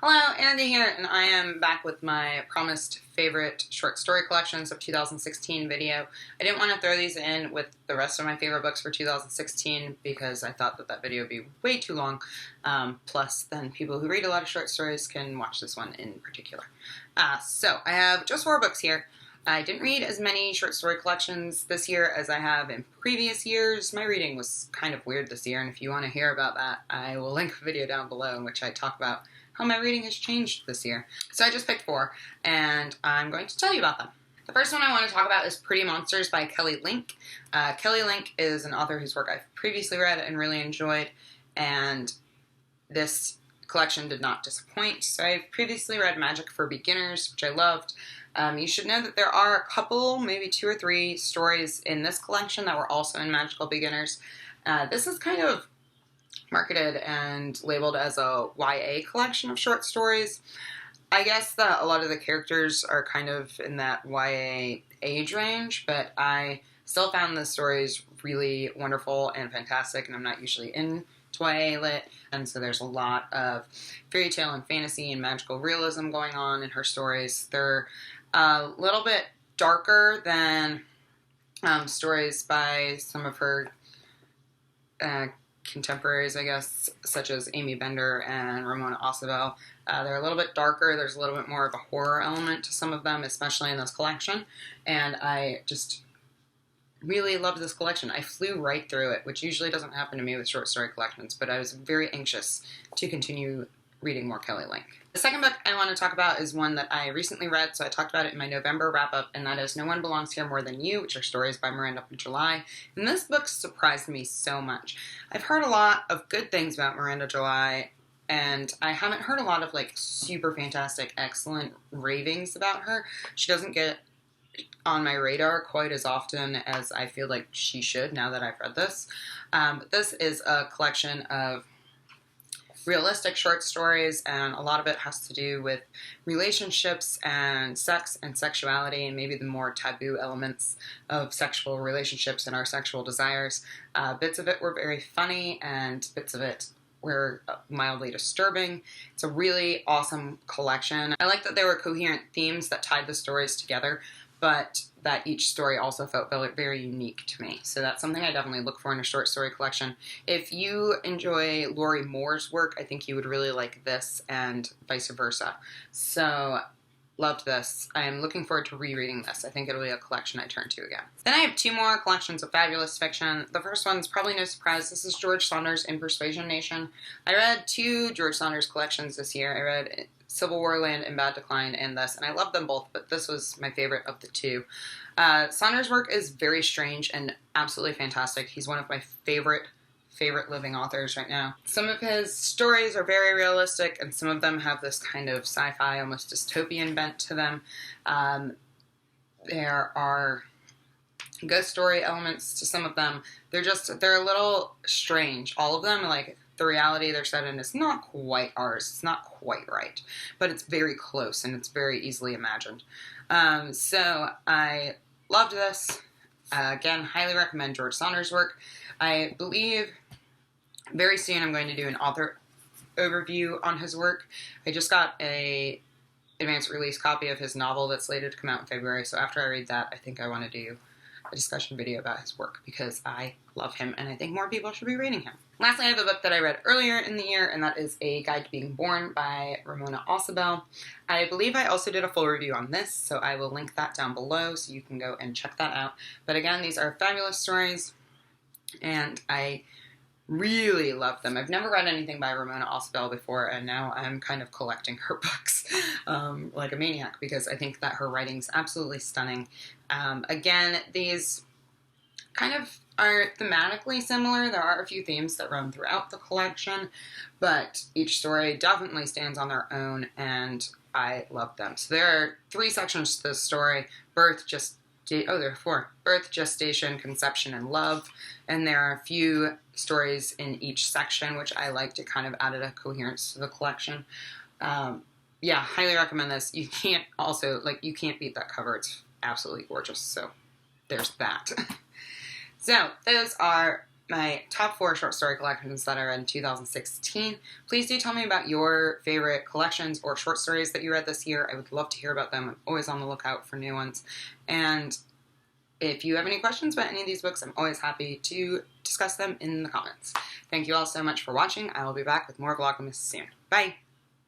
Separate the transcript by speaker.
Speaker 1: Hello, Andy here, and I am back with my promised favorite short story collections of 2016 video. I didn't want to throw these in with the rest of my favorite books for 2016 because I thought that video would be way too long. Plus, then people who read a lot of short stories can watch this one in particular. So, I have just 4 books here. I didn't read as many short story collections this year as I have in previous years. My reading was kind of weird this year, and if you want to hear about that, I will link a video down below in which I talk about how my reading has changed this year. So I just picked 4, and I'm going to tell you about them. The first one I want to talk about is Pretty Monsters by Kelly Link. Kelly Link is an author whose work I've previously read and really enjoyed, and this collection did not disappoint. So I've previously read Magic for Beginners, which I loved. You should know that there are a couple, maybe 2 or 3 stories in this collection that were also in Magical Beginners. This is kind of marketed and labeled as a YA collection of short stories. I guess that a lot of the characters are kind of in that YA age range, but I still found the stories really wonderful and fantastic, and I'm not usually into YA lit, and so there's a lot of fairy tale and fantasy and magical realism going on in her stories. They're a little bit darker than stories by some of her contemporaries, I guess, such as Amy Bender and Ramona Acebel. They're a little bit darker. There's a little bit more of a horror element to some of them, especially in this collection. And I just really loved this collection. I flew right through it, which usually doesn't happen to me with short story collections, but I was very anxious to continue reading more Kelly Link. The second book I want to talk about is one that I recently read, so I talked about it in my November wrap-up, and that is No One Belongs Here More Than You, which are stories by Miranda July. And this book surprised me so much. I've heard a lot of good things about Miranda July, and I haven't heard a lot of, like, super fantastic, excellent ravings about her. She doesn't get on my radar quite as often as I feel like she should now that I've read this. This is a collection of realistic short stories, and a lot of it has to do with relationships and sex and sexuality and maybe the more taboo elements of sexual relationships and our sexual desires. Bits of it were very funny and bits of it were mildly disturbing. It's a really awesome collection. I like that there were coherent themes that tied the stories together, but that each story also felt very unique to me. So that's something I definitely look for in a short story collection. If you enjoy Lori Moore's work, I think you would really like this, and vice versa. So, loved this. I am looking forward to rereading this. I think it'll be a collection I turn to again. Then I have 2 more collections of fabulous fiction. The first one's probably no surprise. This is George Saunders in Persuasion Nation. I read 2 George Saunders collections this year. I read Civil War Land in Bad Decline and this, and I love them both, but this was my favorite of the 2. Saunders' work is very strange and absolutely fantastic. He's one of my favorite living authors right now. Some of his stories are very realistic, and some of them have this kind of sci-fi, almost dystopian bent to them. There are ghost story elements to some of them. They're a little strange. All of them, like, the reality they're set in is not quite ours. It's not quite right, but it's very close and it's very easily imagined. So I loved this. Again, highly recommend George Saunders' work. I believe very soon I'm going to do an author overview on his work. I just got a advanced release copy of his novel that's slated to come out in February, so after I read that, I think I want to do a discussion video about his work because I love him and I think more people should be reading him. Lastly, I have a book that I read earlier in the year, and that is A Guide to Being Born by Ramona Acebel. I believe I also did a full review on this, so I will link that down below so you can go and check that out. But again, these are fabulous stories, and I really love them. I've never read anything by Ramona Acebel before, and now I'm kind of collecting her books like a maniac because I think that her writing's absolutely stunning. Again, these kind of are thematically similar. There are a few themes that run throughout the collection, but each story definitely stands on their own, and I love them. So there are 3 sections to this story: birth, there are 4. Birth, gestation, conception, and love. And there are a few stories in each section, which I liked. It kind of added a coherence to the collection. Yeah, highly recommend this. You can't beat that cover. It's absolutely gorgeous. So there's that. So those are my top 4 short story collections that I read in 2016. Please do tell me about your favorite collections or short stories that you read this year. I would love to hear about them. I'm always on the lookout for new ones. And if you have any questions about any of these books, I'm always happy to discuss them in the comments. Thank you all so much for watching. I will be back with more Vlogmas soon. Bye!